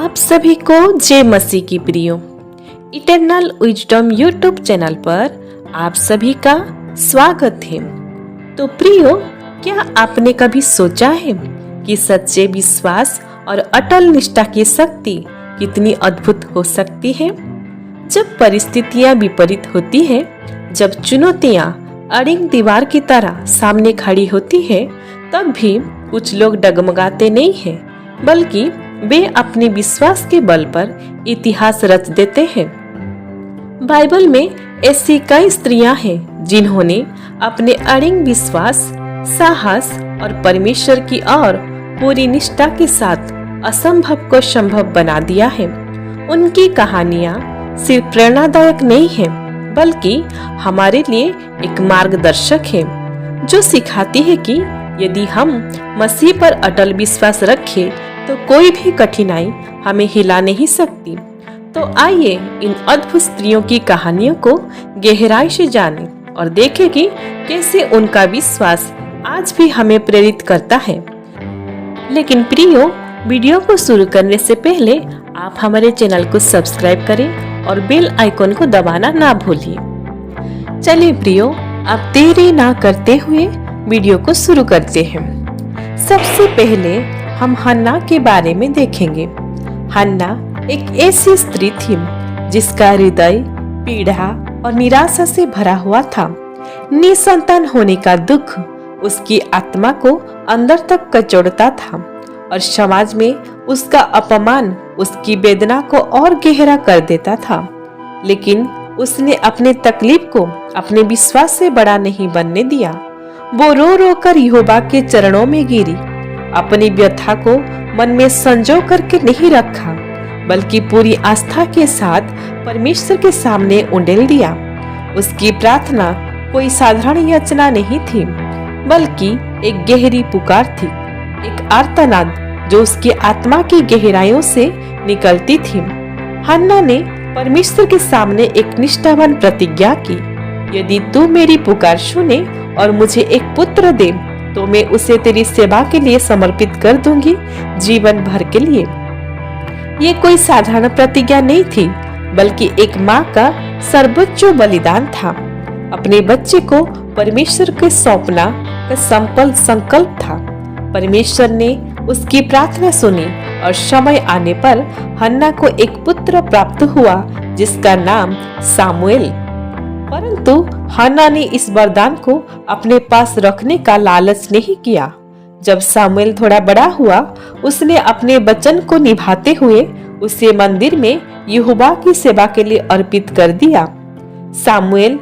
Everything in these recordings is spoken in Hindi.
आप सभी को जय मसीह की प्रियो। इटर्नल विजडम यूट्यूब चैनल पर आप सभी का स्वागत है। तो प्रियो, क्या आपने कभी सोचा है कि सच्चे विश्वास और अटल निष्ठा की शक्ति कितनी अद्भुत हो सकती है? जब परिस्थितियां विपरीत होती है, जब चुनौतियां अड़िंग दीवार की तरह सामने खड़ी होती है, तब भी कुछ लोग डगमगाते नहीं हैं, बल्कि वे अपने विश्वास के बल पर इतिहास रच देते हैं। बाइबल में ऐसी कई स्त्रियां हैं जिन्होंने अपने अड़िंग विश्वास, साहस और परमेश्वर की ओर पूरी निष्ठा के साथ असंभव को संभव बना दिया है। उनकी कहानियां सिर्फ प्रेरणादायक नहीं है, बल्कि हमारे लिए एक मार्गदर्शक है, जो सिखाती है कि यदि हम मसीह पर अटल विश्वास रखें तो कोई भी कठिनाई हमें हिला नहीं सकती। तो आइए इन अद्भुत स्त्रियों की कहानियों को गहराई से जानें और देखें कि कैसे उनका विश्वास आज भी हमें प्रेरित करता है। लेकिन प्रियो, वीडियो को शुरू करने से पहले आप हमारे चैनल को सब्सक्राइब करें और बेल आइकन को दबाना ना भूलिए। चलिए प्रियो, अब देरी ना करते हुए वीडियो को शुरू करते हैं। सबसे पहले हम हन्ना के बारे में देखेंगे। हन्ना एक ऐसी स्त्री थी जिसका हृदय पीड़ा और निराशा से भरा हुआ था। निसंतान होने का दुख उसकी आत्मा को अंदर तक कचोड़ता था और समाज में उसका अपमान उसकी वेदना को और गहरा कर देता था। लेकिन उसने अपने तकलीफ को अपने विश्वास से बड़ा नहीं बनने दिया। वो रो रो कर यहोवा के चरणों में गिरी, अपनी व्यथा को मन में संजो करके नहीं रखा, बल्कि पूरी आस्था के साथ परमेश्वर के सामने उंडेल दिया। उसकी प्रार्थना कोई साधारण याचना नहीं थी, बल्कि एक गहरी पुकार थी, एक आर्तनाद जो उसकी आत्मा की गहराइयों से निकलती थी। हन्ना ने परमेश्वर के सामने एक निष्ठावान प्रतिज्ञा की, यदि तू मेरी पुकार सुने और मुझे एक पुत्र दे तो मैं उसे तेरी सेवा के लिए समर्पित कर दूंगी, जीवन भर के लिए। ये कोई साधारण प्रतिज्ञा नहीं थी, बल्कि एक माँ का सर्वोच्च बलिदान था। अपने बच्चे को परमेश्वर के सौंपना का संकल्प था। परमेश्वर ने उसकी प्रार्थना सुनी और समय आने पर हन्ना को एक पुत्र प्राप्त हुआ जिसका नाम सामुएल। परंतु हन्ना ने इस वरदान को अपने पास रखने का लालच नहीं किया। जब सामुएल थोड़ा बड़ा हुआ, उसने अपने वचन को निभाते हुए उसे मंदिर में यहोवा की सेवा के लिए अर्पित कर दिया। सामुएल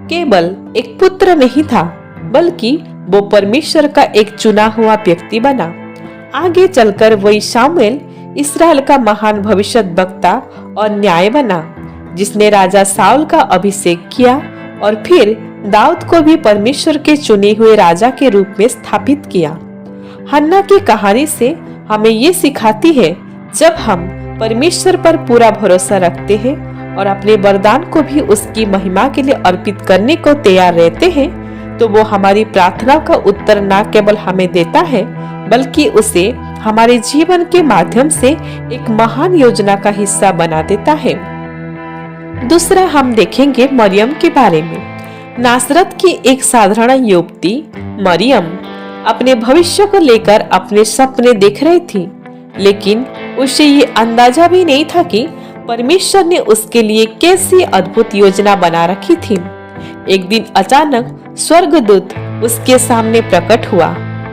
केवल एक पुत्र नहीं था, बल्कि वो परमेश्वर का एक चुना हुआ व्यक्ति बना। आगे चलकर वही सामुएल इस्राएल का महान भविष्यद्वक्ता और न्याय बना, जिसने राजा साउल का अभिषेक किया और फिर दाऊद को भी परमेश्वर के चुने हुए राजा के रूप में स्थापित किया। हन्ना की कहानी से हमें ये सिखाती है, जब हम परमेश्वर पर पूरा भरोसा रखते हैं और अपने वरदान को भी उसकी महिमा के लिए अर्पित करने को तैयार रहते हैं, तो वो हमारी प्रार्थना का उत्तर न केवल हमें देता है, बल्कि उसे हमारे जीवन के माध्यम से एक महान योजना का हिस्सा बना देता है। दूसरा हम देखेंगे मरियम के बारे में। नासरत की एक साधारण युवती मरियम अपने भविष्य को लेकर अपने सपने देख रही थी, लेकिन उसे ये अंदाजा भी नहीं था कि परमेश्वर ने उसके लिए कैसी अद्भुत योजना बना रखी थी। एक दिन अचानक स्वर्गदूत उसके सामने प्रकट हुआ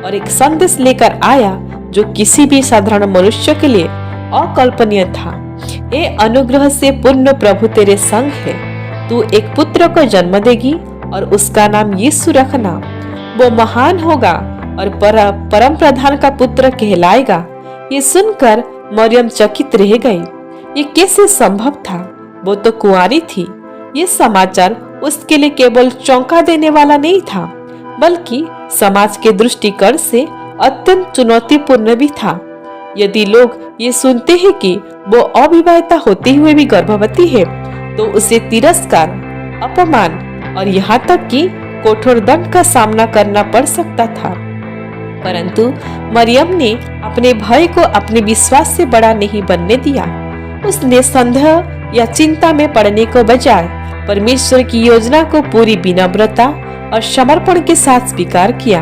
और एक संदेश लेकर आया जो किसी भी साधारण मनुष्य के लिए अकल्पनीय था। हे अनुग्रह से पूर्ण प्रभु तेरे संग है, तू एक पुत्र को जन्म देगी और उसका नाम यीशु रखना। वो महान होगा और परम प्रधान का पुत्र कहलाएगा। ये सुनकर मरियम चकित रह गई। ये कैसे संभव था? वो तो कुंवारी थी। ये समाचार उसके लिए केवल चौंका देने वाला नहीं था, बल्कि समाज के दृष्टिकोण से अत्यंत चुनौतीपूर्ण भी था। यदि लोग ये सुनते हैं कि वो अविवाहिता होते हुए भी गर्भवती है, तो उसे तिरस्कार, अपमान और यहाँ तक कि कठोर दंड का सामना करना पड़ सकता था। परंतु मरियम ने अपने भय को अपने विश्वास से बड़ा नहीं बनने दिया। उसने संदेह या चिंता में पड़ने को बजाय परमेश्वर की योजना को पूरी विनम्रता और समर्पण के साथ स्वीकार किया।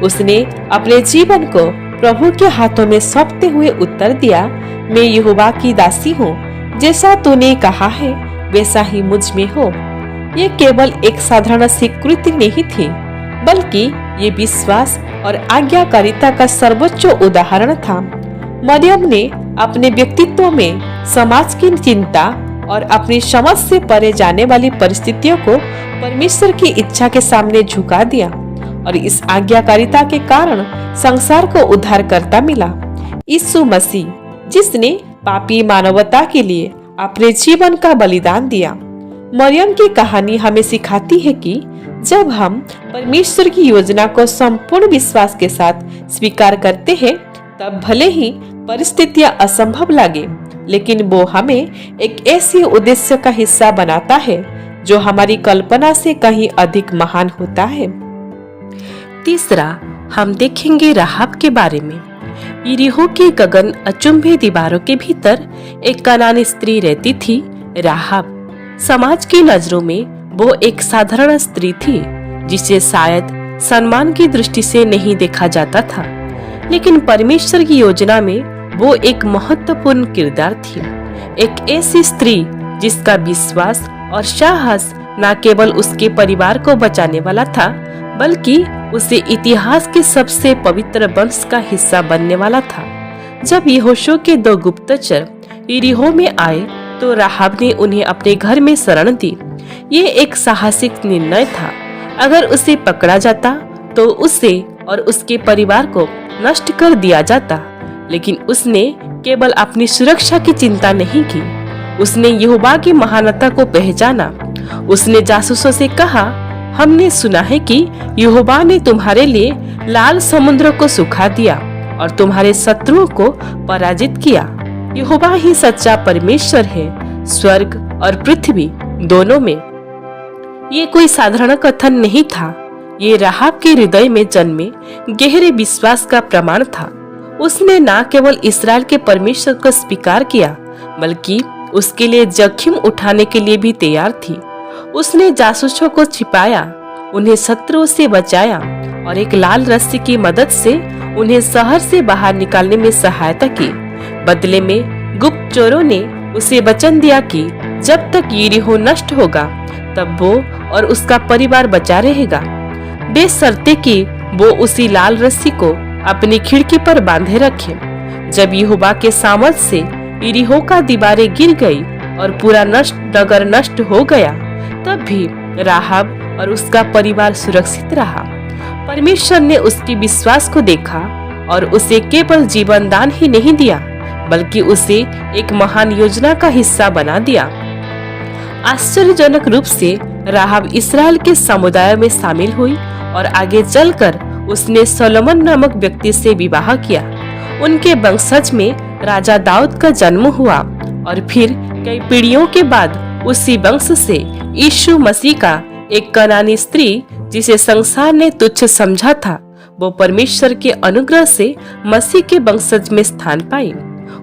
उसने अपने जीवन को प्रभु के हाथों में सौंपते हुए उत्तर दिया, मैं यहोवा की दासी हूँ, जैसा तूने कहा है वैसा ही मुझ में हो। ये केवल एक साधारण स्वीकृति नहीं थी, बल्कि ये विश्वास और आज्ञाकारिता का सर्वोच्च उदाहरण था। मरियम ने अपने व्यक्तित्व में समाज की चिंता और अपनी समझ से परे जाने वाली परिस्थितियों को परमेश्वर की इच्छा के सामने झुका दिया और इस आज्ञाकारिता के कारण संसार को उद्धारकर्ता मिला, यीशु मसीह, जिसने पापी मानवता के लिए अपने जीवन का बलिदान दिया। मरियम की कहानी हमें सिखाती है कि जब हम परमेश्वर की योजना को संपूर्ण विश्वास के साथ स्वीकार करते हैं, तब भले ही परिस्थितियां असंभव लगे, लेकिन वो हमें एक ऐसे उद्देश्य का हिस्सा बनाता है जो हमारी कल्पना से कहीं अधिक महान होता है। तीसरा, हम देखेंगे राहाब के बारे में। यरीहो की गगन अचुंबे दीवारों के भीतर एक कनानी स्त्री रहती थी। राहाब समाज की नजरों में वो एक साधारण स्त्री थी, जिसे शायद सम्मान की दृष्टि से नहीं देखा जाता था, लेकिन परमेश्वर की योजना में वो एक महत्वपूर्ण किरदार थी। एक ऐसी स्त्री जिसका विश्वास और साहस न केवल उसके परिवार को बचाने वाला था, बल्कि उसे इतिहास के सबसे पवित्र वंश का हिस्सा बनने वाला था। जब यहोशू के 2 गुप्तचर यरीहो में आए तो राहाब ने उन्हें अपने घर में शरण दी। ये एक साहसिक निर्णय था। अगर उसे पकड़ा जाता तो उसे और उसके परिवार को नष्ट कर दिया जाता, लेकिन उसने केवल अपनी सुरक्षा की चिंता नहीं की। उसने यहोवा की महानता को पहचाना। उसने जासूसों से कहा, हमने सुना है कि यहोवा ने तुम्हारे लिए लाल समुद्र को सुखा दिया और तुम्हारे शत्रुओं को पराजित किया। यहोवा ही सच्चा परमेश्वर है, स्वर्ग और पृथ्वी दोनों में। ये कोई साधारण कथन नहीं था। ये राहाब के हृदय में जन्मे गहरे विश्वास का प्रमाण था। उसने न केवल इस्राएल के परमेश्वर को स्वीकार किया, बल्कि उसके लिए जोखिम उठाने के लिए भी तैयार थी। उसने जासूसों को छिपाया, उन्हें शत्रुओं से बचाया और एक लाल रस्सी की मदद से उन्हें शहर से बाहर निकालने में सहायता की। बदले में गुप्तचरों ने उसे वचन दिया कि जब तक यरीहो नष्ट होगा, तब वो और उसका परिवार बचा रहेगा, बेशर्ते कि वो उसी लाल रस्सी को अपनी खिड़की पर बांधे रखे। जब यहोवा के सामर्थ से यरीहो का दीवारें गिर गई और पूरा नगर नष्ट हो गया, तब भी राहाब और उसका परिवार सुरक्षित रहा। परमेश्वर ने उसके विश्वास को देखा और उसे केवल जीवन दान ही नहीं दिया, बल्कि उसे एक महान योजना का हिस्सा बना दिया। आश्चर्यजनक रूप से राहाब इस्राएल के समुदाय में शामिल हुई और आगे चलकर उसने सोलोमन नामक व्यक्ति से विवाह किया। उनके वंशज में राजा दाऊद का जन्म हुआ और फिर कई पीढ़ियों के बाद उसी वंश से यीशु मसीह का एक कनानी स्त्री, जिसे संसार ने तुच्छ समझा था, वो परमेश्वर के अनुग्रह से मसीह के वंशज में स्थान पाई।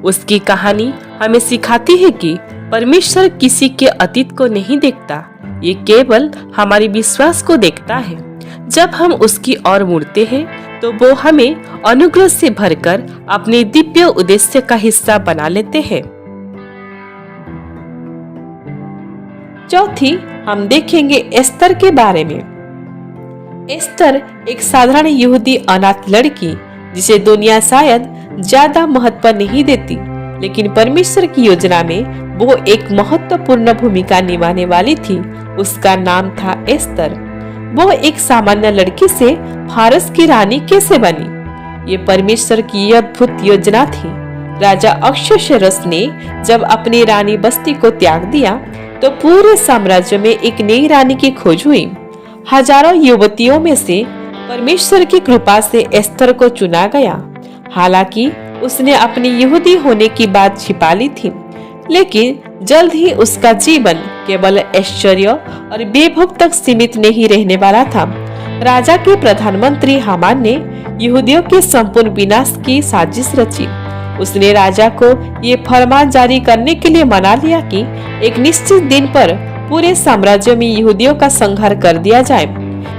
उसकी कहानी हमें सिखाती है कि परमेश्वर किसी के अतीत को नहीं देखता, ये केवल हमारे विश्वास को देखता है। जब हम उसकी ओर मुड़ते हैं तो वो हमें अनुग्रह से भरकर अपने दिव्य उद्देश्य का हिस्सा बना लेते हैं। चौथी, हम देखेंगे एस्तर के बारे में। एस्तर एक साधारण यहूदी अनाथ लड़की, जिसे दुनिया शायद ज्यादा महत्व नहीं देती, लेकिन परमेश्वर की योजना में वो एक महत्वपूर्ण भूमिका निभाने वाली थी। उसका नाम था एस्तर। वो एक सामान्य लड़की से फारस की रानी कैसे बनी, ये परमेश्वर की अद्भुत योजना थी। राजा अहश्वेरोश ने जब अपनी रानी बस्ती को त्याग दिया तो पूरे साम्राज्य में एक नई रानी की खोज हुई। हजारों युवतियों में से परमेश्वर की कृपा से एस्तर को चुना गया। हालांकि उसने अपनी यहूदी होने की बात छिपा ली थी, लेकिन जल्द ही उसका जीवन केवल ऐश्वर्य और वैभव तक सीमित नहीं रहने वाला था। राजा के प्रधानमंत्री हामान ने यहूदियों के संपूर्ण विनाश की साजिश रची। उसने राजा को ये फरमान जारी करने के लिए मना लिया कि एक निश्चित दिन पर पूरे साम्राज्य में यहूदियों का संहार कर दिया जाए।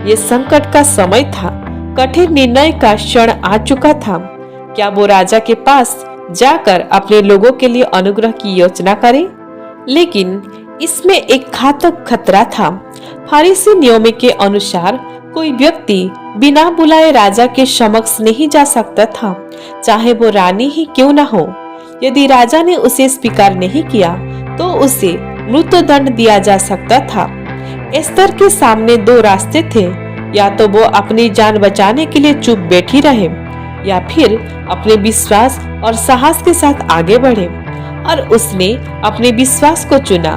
ये संकट का समय था, कठिन निर्णय का क्षण आ चुका था। क्या वो राजा के पास जाकर अपने लोगों के लिए अनुग्रह की योजना करे? लेकिन इसमें एक घातक खतरा था। फारिसी नियम के अनुसार कोई व्यक्ति बिना बुलाए राजा के समक्ष नहीं जा सकता था, चाहे वो रानी ही क्यों न हो। यदि राजा ने उसे स्वीकार नहीं किया तो उसे मृत्युदंड दिया जा सकता था। एस्तर के सामने दो रास्ते थे, या तो वो अपनी जान बचाने के लिए चुप बैठी रहे या फिर अपने विश्वास और साहस के साथ आगे बढ़े। और उसने अपने विश्वास को चुना।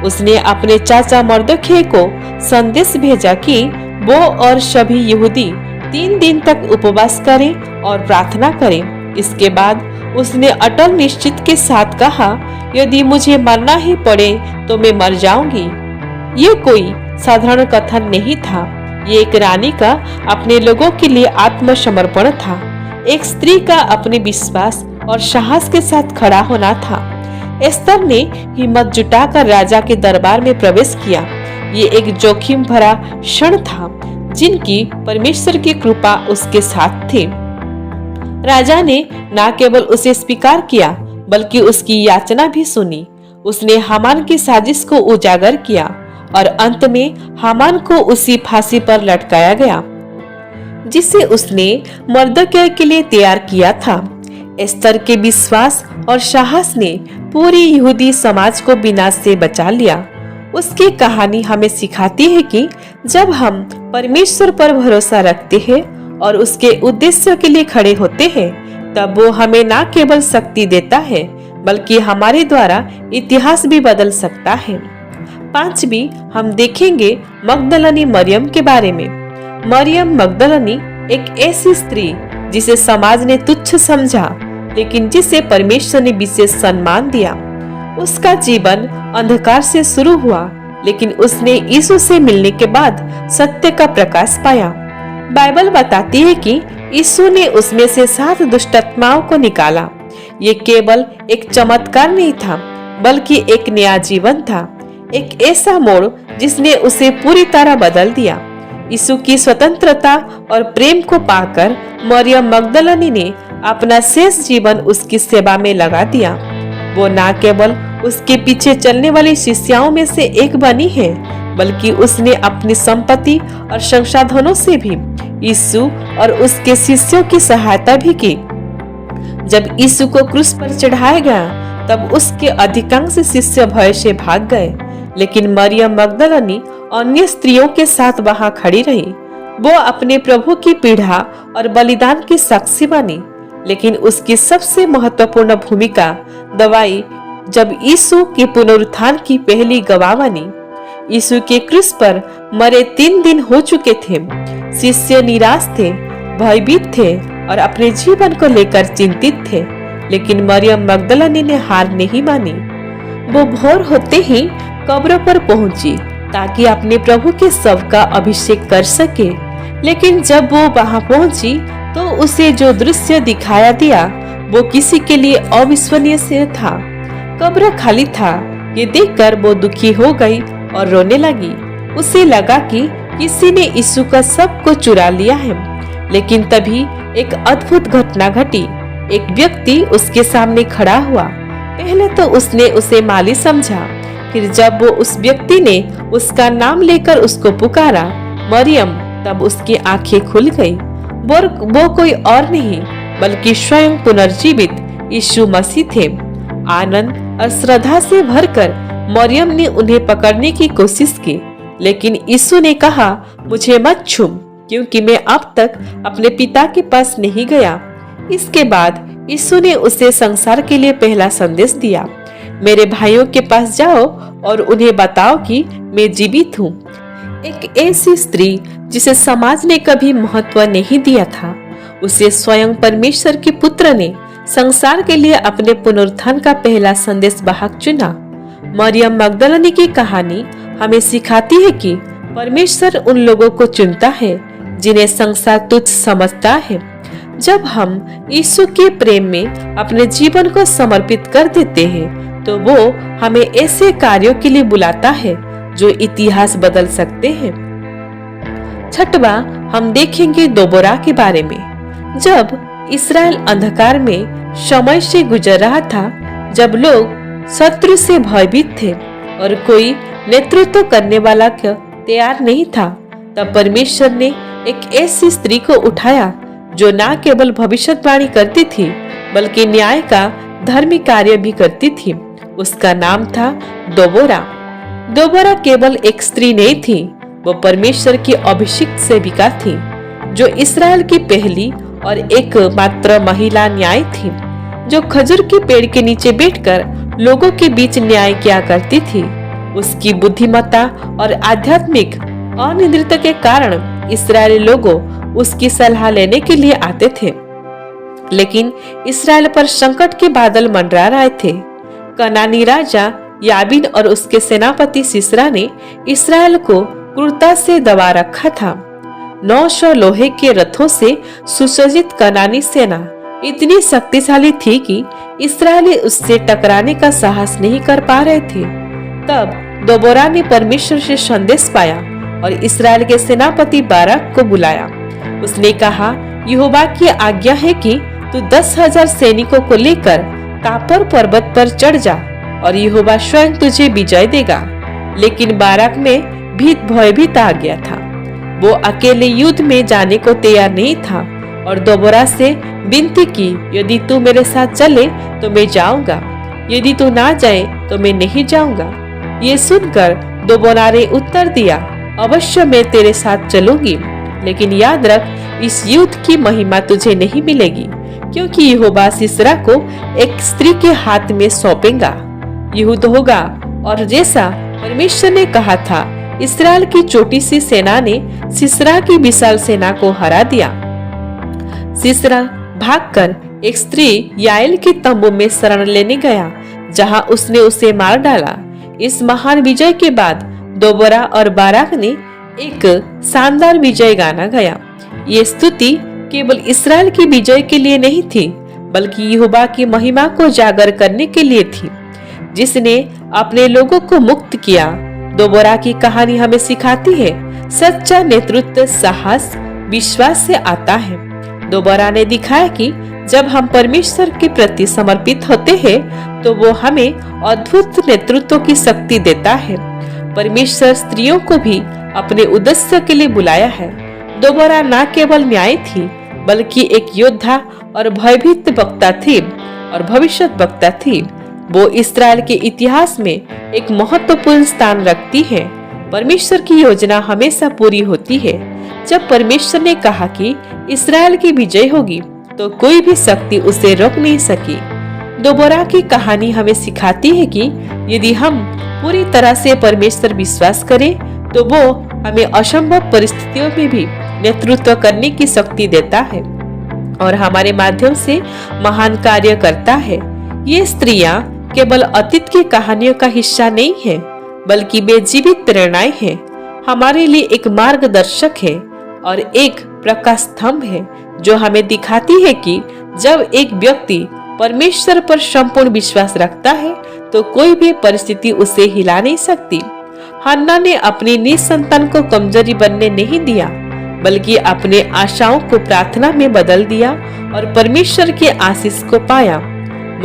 उसने अपने चाचा मर्दोखै को संदेश भेजा कि वो और सभी यहूदी 3 दिन तक उपवास करें और प्रार्थना करें। इसके बाद उसने अटल निश्चित के साथ कहा, यदि मुझे मरना ही पड़े तो मैं मर जाऊंगी। ये कोई साधारण कथन नहीं था। ये एक रानी का अपने लोगों के लिए आत्मसमर्पण था। एक स्त्री का अपने विश्वास और साहस के साथ खड़ा होना था। एस्तर ने हिम्मत जुटाकर राजा के दरबार में प्रवेश किया। ये एक जोखिम भरा क्षण था, जिनकी परमेश्वर की कृपा उसके साथ थी। राजा ने न केवल उसे स्वीकार किया बल्कि उसकी याचना भी सुनी। उसने हामान की साजिश को उजागर किया और अंत में हामान को उसी फांसी पर लटकाया गया जिसे उसने मर्दोखै के लिए तैयार किया था। एस्तर के विश्वास और साहस ने पूरी यहूदी समाज को विनाश से बचा लिया। उसकी कहानी हमें सिखाती है कि जब हम परमेश्वर पर भरोसा रखते हैं और उसके उद्देश्य के लिए खड़े होते हैं, तब वो हमें न केवल शक्ति देता है बल्कि हमारे द्वारा इतिहास भी बदल सकता है। 5वीं हम देखेंगे मगदलनी मरियम के बारे में। मरियम मगदलनी एक ऐसी स्त्री जिसे समाज ने तुच्छ समझा, लेकिन जिसे परमेश्वर ने विशेष सम्मान दिया। उसका जीवन अंधकार से शुरू हुआ, लेकिन उसने यीशु से मिलने के बाद सत्य का प्रकाश पाया। बाइबल बताती है कि यीशु ने उसमें से 7 दुष्ट आत्माओं को निकाला। ये केवल एक चमत्कार नहीं था, बल्कि एक नया जीवन था, एक ऐसा मोड़ जिसने उसे पूरी तरह बदल दिया। यीशु की स्वतंत्रता और प्रेम को पाकर मरियम मगदलनी ने अपना शेष जीवन उसकी सेवा में लगा दिया। वो न केवल उसके पीछे चलने वाली शिष्याओं में से एक बनी है, बल्कि उसने अपनी संपत्ति और संसाधनों से भी यीशु और उसके शिष्यों की सहायता भी की। जब यीशु को क्रूस पर चढ़ाया गया, तब उसके अधिकांश शिष्य भय से भाग गए, लेकिन मरियम मगदलनी अन्य स्त्रियों के साथ वहां खड़ी रही। वो अपने प्रभु की पीड़ा और बलिदान की साक्षी बनी, लेकिन उसकी सबसे महत्वपूर्ण भूमिका दवाई जब यीशु के पुनरुत्थान की पहली गवाह बनी। यीशु के क्रूस पर मरे 3 दिन हो चुके थे। शिष्य निराश थे, भयभीत थे और अपने जीवन को लेकर चिंतित थे, लेकिन मरियम मगदलनी ने हार नहीं मानी। वो भोर होते ही कब्र पर पहुंची ताकि अपने प्रभु के शव का अभिषेक कर सके। लेकिन जब वो वहां पहुंची तो उसे जो दृश्य दिखाया दिया वो किसी के लिए अविश्वसनीय से था। कब्र खाली था। ये देखकर वो दुखी हो गई और रोने लगी। उसे लगा कि किसी ने यीशु का शव को चुरा लिया है। लेकिन तभी एक अद्भुत घटना घटी। एक व्यक्ति उसके सामने खड़ा हुआ। पहले तो उसने उसे माली समझा, फिर जब वो उस व्यक्ति ने उसका नाम लेकर उसको पुकारा, मरियम, तब उसकी आंखें खुल गई। वो कोई और नहीं बल्कि स्वयं पुनर्जीवित यीशु मसीह थे। आनंद और श्रद्धा से भरकर मरियम ने उन्हें पकड़ने की कोशिश की, लेकिन यीशु ने कहा, मुझे मत छू, क्योंकि मैं अब तक अपने पिता के पास नहीं गया। इसके बाद यीशु ने उसे संसार के लिए पहला संदेश दिया, मेरे भाइयों के पास जाओ और उन्हें बताओ कि मैं जीवित हूँ। एक ऐसी स्त्री जिसे समाज ने कभी महत्व नहीं दिया था, उसे स्वयं परमेश्वर के पुत्र ने संसार के लिए अपने पुनरुत्थान का पहला संदेश वाहक चुना। मरियम मगदलनी की कहानी हमें सिखाती है कि परमेश्वर उन लोगों को चुनता है जिन्हें संसार तुच्छ समझता है। जब हम यीशु के प्रेम में अपने जीवन को समर्पित कर देते हैं तो वो हमें ऐसे कार्यों के लिए बुलाता है जो इतिहास बदल सकते हैं। छठवां, हम देखेंगे दोबोरा के बारे में। जब इस्राएल अंधकार में समय से गुजर रहा था, जब लोग शत्रु से भयभीत थे और कोई नेतृत्व करने वाला तैयार नहीं था, तब परमेश्वर ने एक ऐसी स्त्री को उठाया जो न केवल भविष्यवाणी करती थी बल्कि न्याय का धर्मी कार्य भी करती थी। उसका नाम था दोबोरा। दोबोरा केवल एक स्त्री नहीं थी, वो परमेश्वर की अभिषिक्त सेविका थी जो इस्राएल की पहली और एकमात्र महिला न्याय थी, जो खजूर के पेड़ के नीचे बैठकर लोगों के बीच न्याय किया करती थी। उसकी बुद्धिमत्ता और आध्यात्मिक अनिद्रता के कारण इस्राएली लोगों उसकी सलाह लेने के लिए आते थे। लेकिन इस्राएल पर संकट के बादल मंडरा रहे थे। कनानी राजा याबीन और उसके सेनापति सिसरा ने इस्राएल को क्रूरता से दबा रखा था। 900 लोहे के रथों से सुसज्जित कनानी सेना इतनी शक्तिशाली थी कि इस्राएली उससे टकराने का साहस नहीं कर पा रहे थे। तब दोबोरा ने परमेश्वर से संदेश पाया और इस्राएल के सेनापति बाराक को बुलाया। उसने कहा, यहोवा की आज्ञा है कि तू 10,000 सैनिकों को लेकर तापर पर्वत पर चढ़ जा और यहोवा स्वयं तुझे विजय देगा। लेकिन बाराक में भयभीत आ गया था। वो अकेले युद्ध में जाने को तैयार नहीं था और दोबोरा से विनती की, यदि तू मेरे साथ चले तो मैं जाऊंगा, यदि तू ना जाए तो मैं नहीं जाऊंगा। ये सुनकर दोबोरा ने उत्तर दिया, अवश्य मैं तेरे साथ चलूंगी, लेकिन याद रख, इस युद्ध की महिमा तुझे नहीं मिलेगी, क्योंकि यहोवा सिसरा को एक स्त्री के हाथ में सौंपेगा। युद्ध होगा और जैसा परमेश्वर ने कहा था, इस्राएल की छोटी सी सेना ने सिसरा की विशाल सेना को हरा दिया। सिसरा भागकर एक स्त्री याएल के तंबू में शरण लेने गया, जहां उसने उसे मार डाला। इस महान विजय के बाद दोबोरा और बाराक ने एक शानदार विजय गाना गाया। ये स्तुति केवल इस्राएल की विजय के लिए नहीं थी, बल्कि यहोवा की महिमा को जागर करने के लिए थी, जिसने अपने लोगों को मुक्त किया। दोबोरा की कहानी हमें सिखाती है, सच्चा नेतृत्व साहस विश्वास से आता है। दोबोरा ने दिखाया कि जब हम परमेश्वर के प्रति समर्पित होते हैं तो वो हमें अद्भुत नेतृत्व की शक्ति देता है। परमेश्वर स्त्रियों को भी अपने उद्देश्य के लिए बुलाया है। दोबोरा न केवल न्याय थी, बल्कि एक योद्धा और भयभीत वक्ता थी और भविष्य वक्ता थी। वो इस्राएल के इतिहास में एक महत्वपूर्ण स्थान रखती है। परमेश्वर की योजना हमेशा पूरी होती है। जब परमेश्वर ने कहा कि इस्राएल की विजय होगी, तो कोई भी शक्ति उसे रोक नहीं सकी। दोबोरा की कहानी हमें सिखाती है कि यदि हम पूरी तरह से परमेश्वर विश्वास करें, तो वो हमें असंभव परिस्थितियों में भी नेतृत्व करने की शक्ति देता है और हमारे माध्यम से महान कार्य करता है। ये स्त्रियां केवल अतीत की कहानियों का हिस्सा नहीं है, बल्कि वे जीवित प्रेरणाएं हैं, हमारे लिए एक मार्गदर्शक है और एक प्रकाश स्तंभ है, जो हमें दिखाती है कि जब एक व्यक्ति परमेश्वर पर संपूर्ण विश्वास रखता है तो कोई भी परिस्थिति उसे हिला नहीं सकती। हन्ना ने अपनी निसंतान को कमजोरी बनने नहीं दिया, बल्कि अपने आशाओं को प्रार्थना में बदल दिया और परमेश्वर के आशीष को पाया।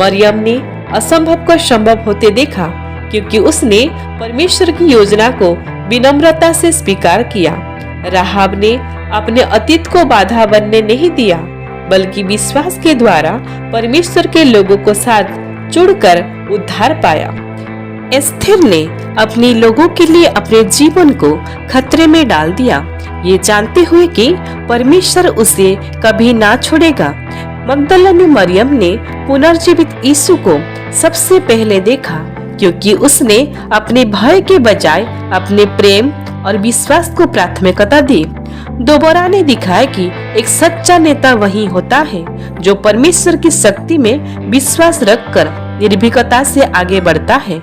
मरियम ने असंभव को संभव होते देखा, क्योंकि उसने परमेश्वर की योजना को विनम्रता से स्वीकार किया। राहाब ने अपने अतीत को बाधा बनने नहीं दिया, बल्कि विश्वास के द्वारा परमेश्वर के लोगों को साथ जुड़कर उद्धार पाया। एस्थेर ने अपने लोगों के लिए अपने जीवन को खतरे में डाल दिया, ये जानते हुए कि परमेश्वर उसे कभी ना छोड़ेगा। मगदलेनी मरियम ने पुनर्जीवित यीशु को सबसे पहले देखा, क्योंकि उसने अपने भय के बजाय अपने प्रेम और विश्वास को प्राथमिकता दी। दोबोरा ने दिखाया कि एक सच्चा नेता वही होता है जो परमेश्वर की शक्ति में विश्वास रखकर निर्भीकता से आगे बढ़ता है।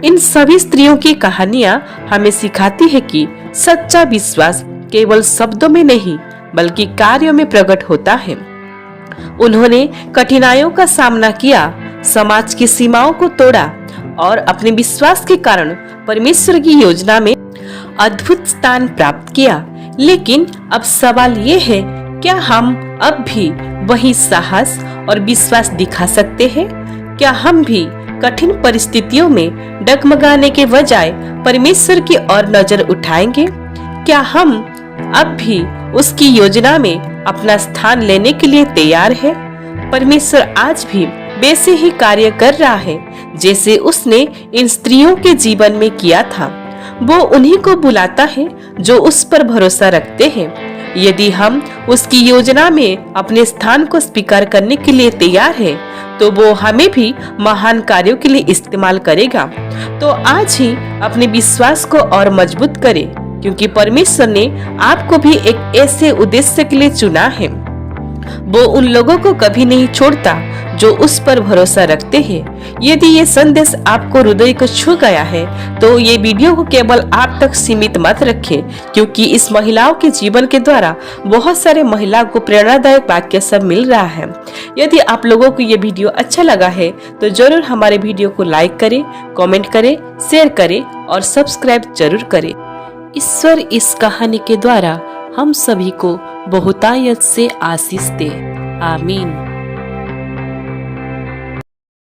इन सभी स्त्रियों की कहानियां हमें सिखाती है कि सच्चा विश्वास केवल शब्दों में नहीं, बल्कि कार्यों में प्रकट होता है। उन्होंने कठिनाइयों का सामना किया, समाज की सीमाओं को तोड़ा और अपने विश्वास के कारण परमेश्वर की योजना में अद्भुत स्थान प्राप्त किया। लेकिन अब सवाल ये है, क्या हम अब भी वही साहस और विश्वास दिखा सकते हैं? क्या हम भी कठिन परिस्थितियों में डगमगाने के बजाय परमेश्वर की ओर नजर उठाएंगे? क्या हम अब भी उसकी योजना में अपना स्थान लेने के लिए तैयार है? परमेश्वर आज भी वैसे ही कार्य कर रहा है जैसे उसने इन स्त्रियों के जीवन में किया था। वो उन्हीं को बुलाता है जो उस पर भरोसा रखते हैं। यदि हम उसकी योजना में अपने स्थान को स्वीकार करने के लिए तैयार हैं, तो वो हमें भी महान कार्यों के लिए इस्तेमाल करेगा। तो आज ही अपने विश्वास को और मजबूत करें, क्योंकि परमेश्वर ने आपको भी एक ऐसे उद्देश्य के लिए चुना है। वो उन लोगों को कभी नहीं छोड़ता जो उस पर भरोसा रखते हैं। यदि ये संदेश आपको हृदय को छू गया है, तो ये वीडियो को केवल आप तक सीमित मत रखें, क्योंकि इस महिलाओं के जीवन के द्वारा बहुत सारे महिलाओं को प्रेरणादायक वाक्य सब मिल रहा है। यदि आप लोगों को ये वीडियो अच्छा लगा है, तो जरूर हमारे वीडियो को लाइक करें, कमेंट करें, शेयर करें और सब्सक्राइब जरूर करें। ईश्वर इस कहानी के द्वारा हम सभी को बहुतायत से आशीष दे। आमीन।